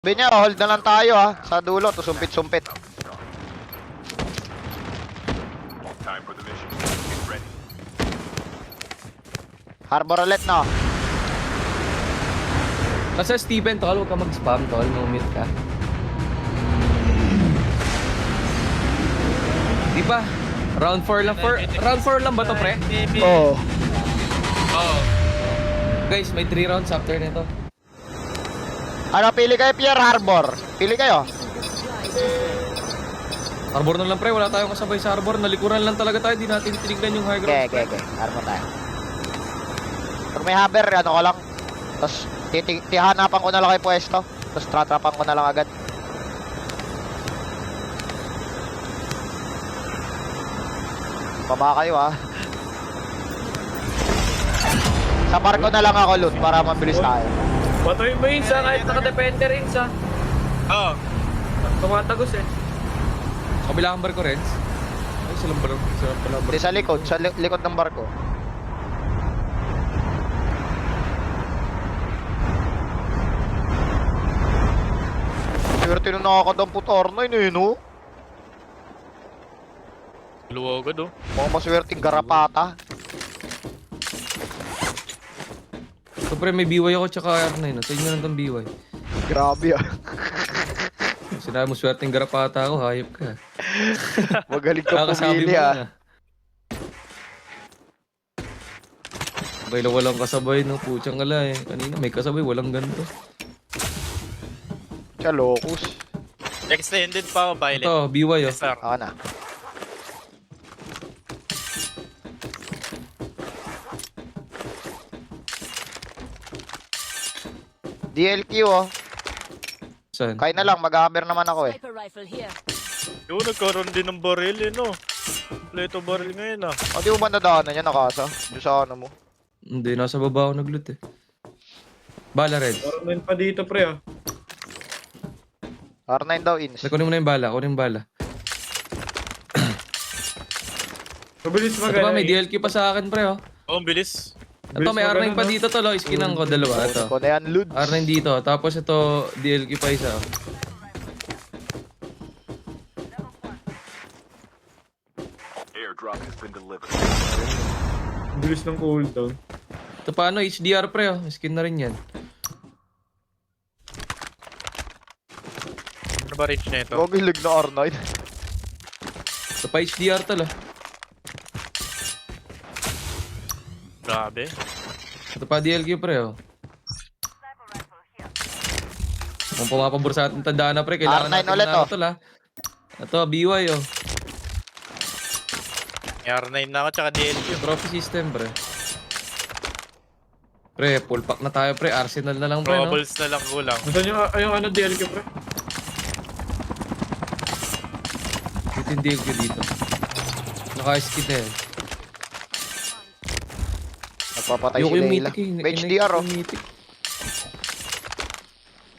B niya, hold na lang tayo ha. Sa dulo, to sumpit-sumpit. Time for the mission. Get ready. Harbor ulit na. Kasi Steven, tol, huwag ka mag-spam, tol. No-mute ka. Di ba? Round 4 lang. Round 4 lang ba to, pre? Oo. Oo. Guys, may 3 rounds after nito. Ano, pili kayo, Pierre Harbor? Pili kayo. Harbor na lang, pre. Wala tayong kasabay sa harbor. Nalikuran lang talaga tayo. Di natin tinignan yung high ground. Okay. Harbor tayo. Pag may haber, ano ko lang. Tapos, tihanapan ko na lang kayo pwesto. Tapos, tratrapan ko na lang agad. Baba kayo ha. Sa barko na lang ako loot para mabilis tayo. Patuloy mo yun sa kahit nakadepende rin sa Oo. tumatagos eh. Kabilang barko, Renz. Ay, silang pala barko. Hindi sa likod, sa likod ng barko. Swerte nung nakakadampot R9 eh, no? Luwa agad oh. Mga maswerteng garapata. So, pre, may BY ako tsaka R9. Sa inyo lang itong BY. Grabe ah. Sinabi mo, swerteng garapata ako. Hayop ka. Magaling ka Kakasabi pumili mo ah. na. Baila walang kasabay, no? Putsang ala eh. Kanina may kasabay, walang ganito. Siya locus. Extended pa ako, Violet. Ito, BY oh. Yes, sir. Ako na. DLQ oh. Saan? Kaya na lang, mag-hammer naman ako eh. Sniper rifle here. Yung nagkaroon din ng baril eh, no? Kompleto baril ngayon ah. O di mo ba nadaanan yan nakasa? Doon sa ano mo. Hindi, nasa baba ako nag-loot eh. Bala, Red. Meron pa dito pre ah. R9 daw ins. Kunin mo na yung bala, kunin yung bala. Mabilis Ito magana pa, may eh. DLQ pa sa akin, pre oh. Oh, ang bilis. Ito, may R9 pa dito to, lo. Iskinan ko, dalawa. Kunin Ito. ko na yan, Ludes. R9 dito. Tapos ito, DLQ pa isa. Oh. Airdrop has been delivered. Bilis ng cooldown. Ito pa ano, HDR pre oh. Skin na rin yan. Ano ba range na ito? Gogilig na R9. Ito pa HDR to, lo. Grabe. Ito pa DLQ pre oh. Kung pumapabor sa ating tandaan na pre, kailangan R9 natin ulit, na oh. ito la. Ito, BY oh. May R9 na ako, tsaka DLQ. Trophy system pre. Pre, full pack na tayo pre. Arsenal na lang pre, no? Probables na lang kulang. Nasaan yung ano DLQ pre? Dito yung DLQ dito. Naka-skin na yan. Nagpapatay Ayoko si yung Leila. mythic eh. May HDR oh. Yung mythic.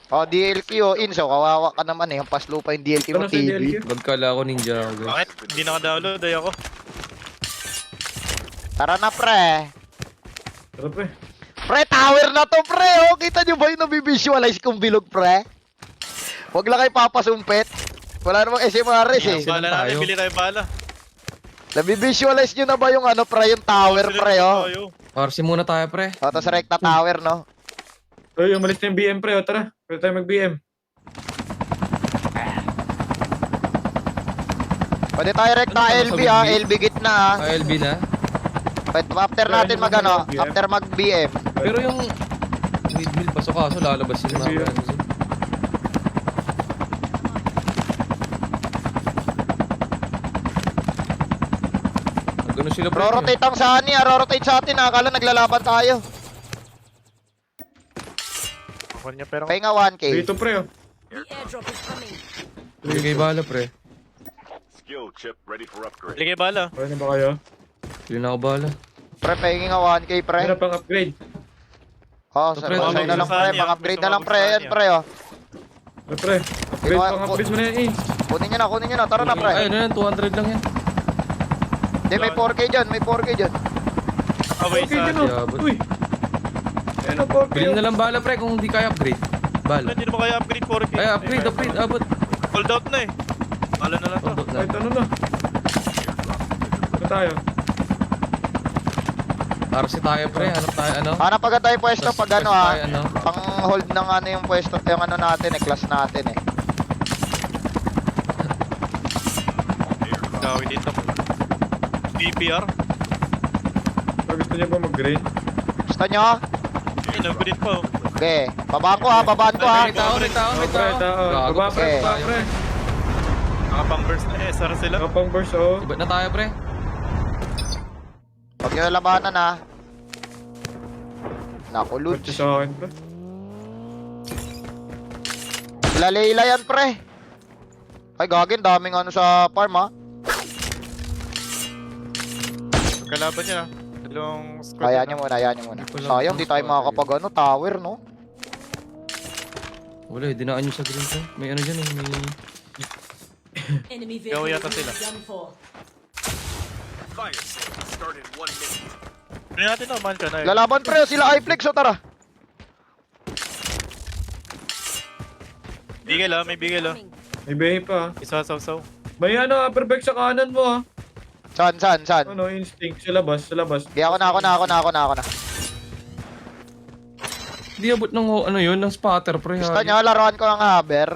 Oh, DLQ oh. Ins oh. Kawawa ka naman eh. Ang paslo pa yung DLQ mo Ano sa TV. DLQ? Magkala ko ninja ako. guys. Bakit? Hindi naka-download, ay ako. Tara na pre. Tara pre. Pre, tower na to pre oh. Kita nyo ba yung nabivisualize kong bilog pre? Huwag lang kayo papasumpit. Wala namang SMRS eh. Sila Bala tayo. natin, bili tayo bala. Nabivisualize nyo na ba yung ano pre? Yung tower pre oh. RC muna tayo pre. O, tapos rekta tower no. Uy, umalis na yung BM pre. O tara. Pwede tayo mag-BM. Pwede tayo rekta Ano ba, LB sa ah. BB? LB gitna ah. LB na. Pwede, after natin mag ano. BM. After mag BM. Pero yung mid-mill pasok kaso lalabas yung Sige. mga ano. Gano'n sila pre. Rorotate ang sa atin ah. Rorotate sa atin ah. Akala naglalaban tayo. Ako niya, pero Pahinga 1k. Dito pre oh. The airdrop is coming. Hindi kayo bala pre. Skill chip ready for upgrade. bili kayo bala. Okay na ba kayo? Hindi na ako bala. Pre, pahinga 1k pre. Ano pang upgrade? Oh, Pre, sa'yo na lang gusto pre. niya, Mga upgrade gusto na lang pre. Yan niya. pre oh. Ano pre? Upgrade pang upgrade mo na yan eh. Kunin nyo na. Tara na pre. Ay, ano yan? 200 lang yan. Hindi, may 4k dyan. May 4k dyan. Away Okay sa... dyan oh. Diabot. Uy. Ayan oh, 4K. Bilhin na lang bala pre kung hindi kaya upgrade. Bal. Hindi naman kaya upgrade 4K. Ay, upgrade, abot. Hold out na eh. Pala na lang to. Abot na. Kahit ano na. Ano tayo? RC tayo pre, hanap tayo ano. Hanap agad tayo pwesto Tas- pag ano tas ah. tayo, ano. Pang hold ng ano yung pwesto, yung ano natin eh, class natin eh. Gawin dito. DPR. So, gusto niyo ba mag-green? Gusto nyo? Ay, nag-green pa oh. Okay, babaan ko ha, babaan ko ha. May tao. Oh, pre, Gago. baba pre, Eh. baba pre. Nakapang burst na SR sila. Kapang burst, oh. Iba na tayo pre. Huwag nyo labanan ha. Naku, Ludes. Pati sa akin, pre. Ilalila yan, pre. Ay, gagin, daming ano sa farm ha. Kalaban niya. Dalawang squad. Kaya nyo muna, kaya nyo muna. Sayang, di tayo makakapag ano, tower, no? Wala, dinaan nyo sa green pre. May ano dyan eh, may... Enemy Gawa vehicle yata sila. done for. Fire sale start in 1 minute. Ano natin naman ka na eh. Lalaban, pre, sila iFlex, o tara. Bigel ah, may bigel ah. Coming. May behe pa. Isa saw-saw. May ano, perfect sa kanan mo, ah. Saan? Ano, instinct. Sa labas, sa labas. Di ako na. Di abot ng ano yun, ng spotter pre. Gusto nyo, laruan ko ng Haber.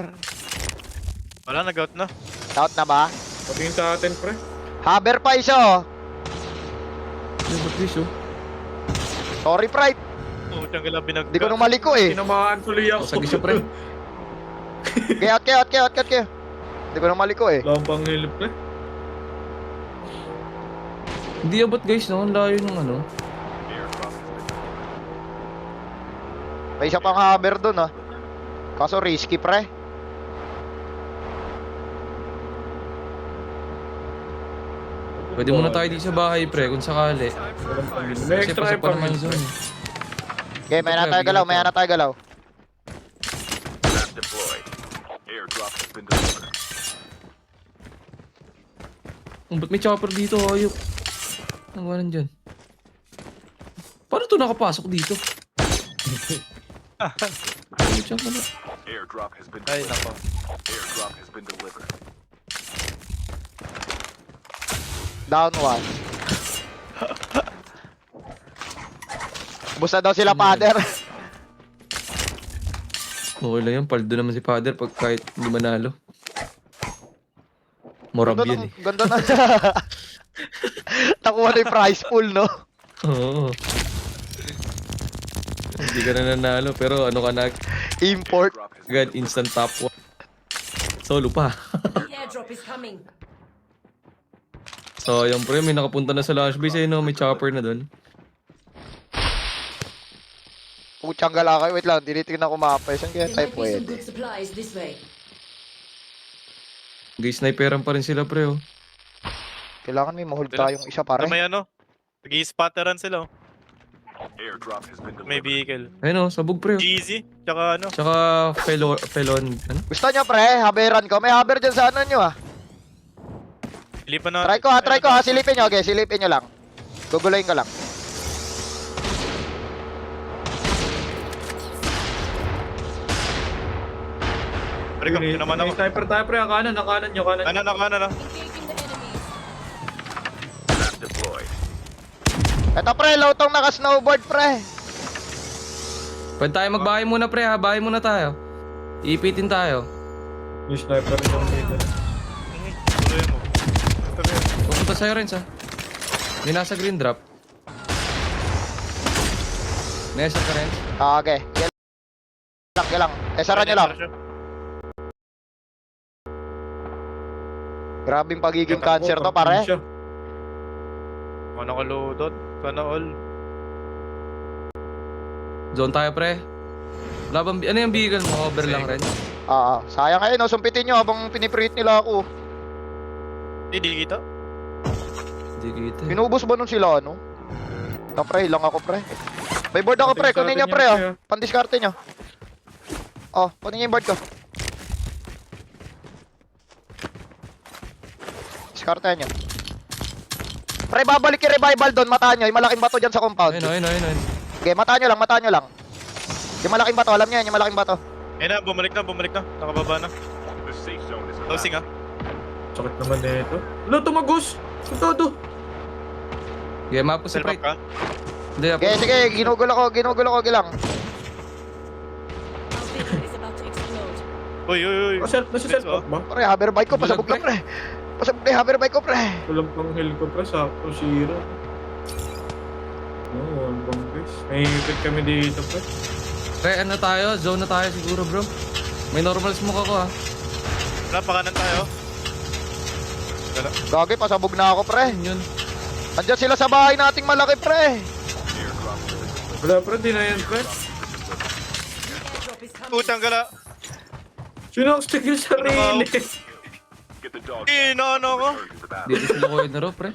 Wala, nag-out na. Out na ba? Patingin sa atin, pre. Haber pa isa, oh. Di abot guys oh. Sorry, Pride. Oh, tiyang binag. Di ko nung maliko eh. Tinamaan tuloy ako. Sa gisa pre. Kayat. Di ko nung maliko eh. Wala akong panghilip, pre. Di abot guys no, ang layo ng ano. Airdrop has been May isa pang Haber dun, ah. Kaso risky, pre. Pwede muna tayo dito sa bahay pre, kung sakali. Walang panghilip. May Kasi extra pasok pa pa naman yung zone. eh. Okay, may na tayo galaw. trap deployed. Airdrop has been delivered. Ba't may chopper dito, ayok? Ang wanan dyan. Paano to nakapasok dito? Ay, chopper na. Airdrop has been Ay, delivered. nako. Airdrop has been delivered. Down one. Busa daw sila, father. Okay lang yan, paldo naman si father pag kahit hindi manalo. Morab yun eh. Ganda na. Nakuha na yung prize pool, no? Oo. Hindi ka na nanalo, pero ano ka na Import. Airdrop has agad, instant top 1. Solo pa. The airdrop is coming. So, yung pre, may nakapunta na sa launch base eh, no? May chopper na dun. Putsang gala kayo. Wait lang, tinitignan ko mapa. Saan kaya There tayo might be some pwede? good supplies this way. Guys, sniperan pa rin sila pre, oh. Kailangan may mahold Sila. tayong isa pare. May ano? Nag-i-spotteran sila oh. Airdrop has been May delivered. vehicle. Ayun, oh, sabog pre, oh. Jeezy. Tsaka ano? Tsaka felon, ano? Gusto nyo pre, haberan ko. May haber dyan sa ano nyo ah. Ilipan na. Try ko ha. Silipin nyo. Okay, silipin nyo lang. Guguluhin ko lang. Pre, kami naman May ako. sniper tayo, pre. Ang kanan nyo, kanan. Kanan na. Engaging the enemies. Trap deployed. Eto pre, lotong naka-snowboard pre. Pwede tayo magbahay muna pre, ha? Bahay muna tayo. Iipitin tayo. May sniper rin yung dito. Tuloy mo. Tuloy mo. Pupunta sa'yo rin, sa. May nasa green drop. Nesa ka rin. Ah, okay. Yan lang. Sara nyo lang. Grabing pagiging cancer to pare. Ano ka loaded? Sana all. Zone tayo pre. Labang, ano yung vehicle mo? Over lang rin. Sayang kayo no, sumpitin nyo habang pinipreheat nila ako. Hindi kita. Hindi kita. Pinubos ba nun sila ano? Ito pre, ilang ako pre. May board ako pre, kunin nyo pre oh. Pandiskarte nyo. Oh, kunin nyo yung board ko. Diskarte nyo. Pre, babalik yung revival doon, mataan nyo. Yung malaking bato dyan sa compound. Ayun. Okay, mataan nyo lang. Yung malaking bato, alam nyo yan, yung malaking bato. Ayun na, bumalik na. Nakababa na. The safe zone is Housing ah. Sakit naman nito. Wala, tumagos! Todo! Yeah, mapo si Self Pride. ka? Hindi, ako. Okay, sige, ginugulo ko gilang. Our vision is about to explode. Uy. Nasa self-up ba? Pre, hoverbike ko, pasabog na pre. Pasabog na yung hoverbike ko pre. Walang pang heal ko pre, sakto zero. Oo, walang pang guys. May hipit kami dito pre. Pre, ano tayo? Zone na tayo siguro, bro. May normal smoke ako, ha. Wala, pakanan tayo. Wala. Gagi, pasabog na ako pre. Yun. Andiyan sila sa bahay nating malaki pre. Wala pre, di na yan pre. The airdrop is coming. Putang gala. Sino ang stick yung sarili? Get the dog. Ano ko? Return to the battle. Dito sila ko yun na ro, pre.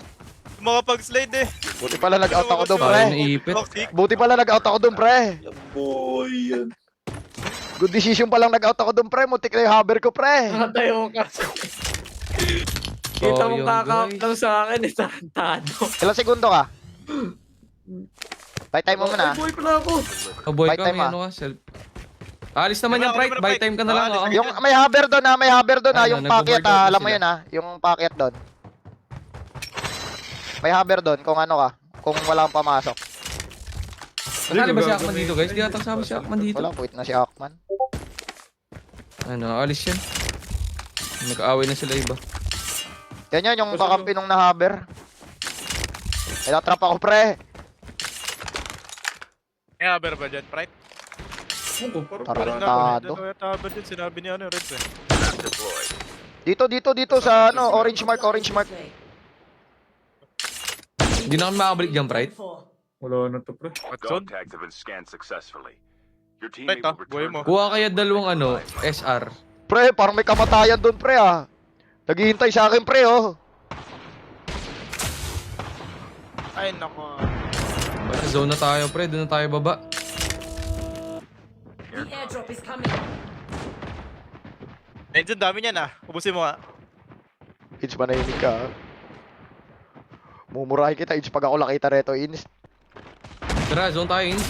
Makapag-slide eh. Buti pala nag-out ako doon Tayo pre. naipit. Toxic. Buti pala nag-out ako doon pre. Boy, yan. Good decision pa lang nag-out ako doon pre. Mutik na yung hover ko pre. Nakatayo ka. Kita Oh, mo yun, kakap guys. lang sa akin, tarantado. Ilang segundo ka? Buy time mo muna. Boy pala ako. Oh, boy Buy ka, time, may ah. ano ka, self. Alis naman Wala, yan, Pride. wala, Buy Pride. time ka na lang, Alis oh. na Yung may hover doon ha, may hover doon ha. Ano, Yung packet nag-overload ha, na alam mo sila. yun ha. Yung packet doon. May hover doon kung ano ka. Kung wala kang pamasok. Kasali ba si Akman dito, guys? Di ata kasama si Akman dito. Wala, puwit na si Akman. Ano, alis yan. Nag-aaway na sila iba. Yan yun, yung kakampi nung na-hover. Natatrap ako pre. May haber ba dyan, Pride? Oo, parang Tarantado. Dito yata haber dyan. Sinabi niya ano, Reds eh. Map deployed. Dito sa ano, orange mark. This way. Hindi na kami makabalik dyan, Pride. Wala na to pre. Watson? Dog tags have been scanned successfully. Your Right, teammate will buhay return mo. to the Kuha kaya dalawang ano, SR. Pre, parang may kamatayan doon pre ah. Naghihintay sa akin pre oh. Ay, nako. Basta zone na tayo, pre. Doon na tayo baba. The airdrop is coming. Ayun dyan, dami niyan ah. Ubusin mo ah. Inch, manahimik ka ah. Mumurahin kita Inch pag ako nakita reto Inch. Tara, zone tayo, Ins.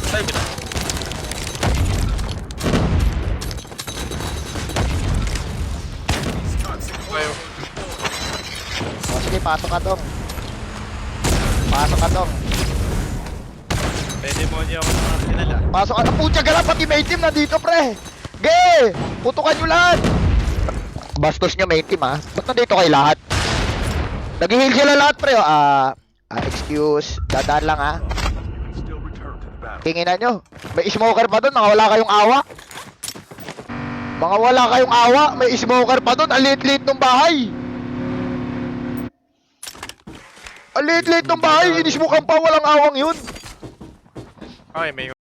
Tayo kita. Tayo. Oh, sige, pasok ka dong. Pasok ka dong. May demonyo ako na kinala. Pasok ka. Putya gala, pati main team nandito pre. Ge! Putukan nyo lahat. Bastos nyo main team ah. Ba't nandito kayo lahat? Nag-heal sila lahat pre oh. Excuse. Dadaan lang ah. still return to the battle. Tinginan nyo. May smoker pa doon. Mga wala kayong awa. Mga wala kayong awa. May smoker pa doon. Ang liit-liit ng bahay. Ang liit-liit ng bahay. Inismokan pa. Walang awang yun. Okay, may